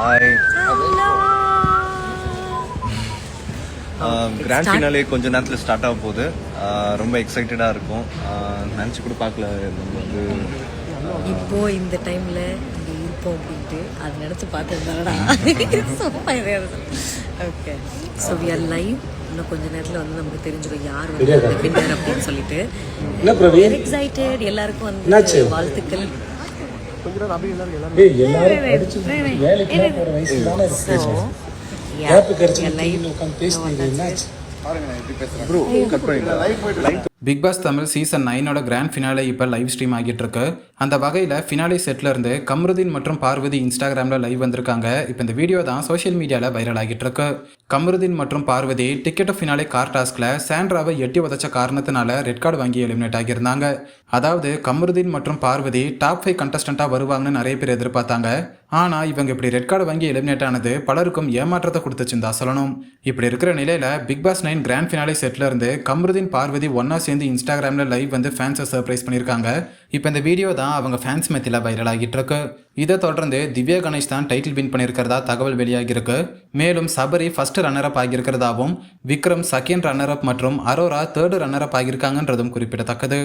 Hi. Grand finale கொஞ்ச நேரத்தில் start ஆக போகுது. ரொம்ப எக்ஸைட்டடாக இருக்கும். நினச்சி கூட பார்க்கல நம்ம வந்து இப்போ இந்த டைமில் இங்கே இருப்போம் அப்படின்ட்டு அது நினச்சி பார்த்துருந்தாடா. Okay, so we are live. இன்னும் கொஞ்ச நேரத்தில் வந்து நமக்கு தெரிஞ்சிடும் யார் வந்து வின்னர் அப்படின்னு சொல்லிட்டு. எக்ஸைட்டட். எல்லாருக்கும் வந்து வாழ்த்துக்கள். Bigg Boss Tamil season 9 grand finale இப்போ லைவ் ஸ்ட்ரீம் ஆகிட்டு இருக்கு. அந்த வகையில் ஃபினாலே செட்ல இருந்து கம்ருதீன் மற்றும் பார்வதி இன்ஸ்டாகிராமில் லைவ் வந்திருக்காங்க. இப்போ இந்த வீடியோ தான் சோஷியல் மீடியாவில் வைரல் ஆகிட்டு இருக்கு. கம்ருதீன் மற்றும் பார்வதி டிக்கெட் ஃபினாலே கார் டாஸ்கில் சாண்ட்ராவை எட்டி உதச்ச காரணத்தினால ரெட் கார்டு வாங்கி எலிமினேட் ஆகியிருந்தாங்க. அதாவது கம்ருதீன் மற்றும் பார்வதி டாப் 5 கண்டஸ்டண்ட்டாக வருவாங்கன்னு நிறைய பேர் எதிர்பார்த்தாங்க. ஆனால் இவங்க இப்படி ரெட் கார்டு வாங்கி எலிமினேட் ஆனது பலருக்கும் ஏமாற்றத்தை கொடுத்துச்சுன்னு தான் சொல்லணும். இப்படி இருக்கிற நிலையில் பிக் பாஸ் 9 கிராண்ட் ஃபினாலே செட்ல இருந்து கம்ருதீன் பார்வதி ஒன்னா சேர்ந்து இன்ஸ்டாகிராமில் லைவ் வந்து ஃபேன்ஸை சர்ப்ரைஸ் பண்ணியிருக்காங்க. இப்போ இந்த வீடியோ தான் அவங்க ஃபேன்ஸ் மத்தியில் வைரல் ஆகிட்டு இருக்கு. இதை தொடர்ந்து திவ்யா கணேஷ் தான் டைட்டில் வின் பண்ணியிருக்கிறதா தகவல் வெளியாகியிருக்கு. மேலும் சபரி ஃபர்ஸ்ட் ரன்னர் அப் ஆகியிருக்கிறதாவும், விக்ரம் செகண்ட் ரன்னர் அப் மற்றும் அரோரா தேர்ட் ரன்னர் அப் ஆகியிருக்காங்கன்றதும் குறிப்பிடத்தக்கது.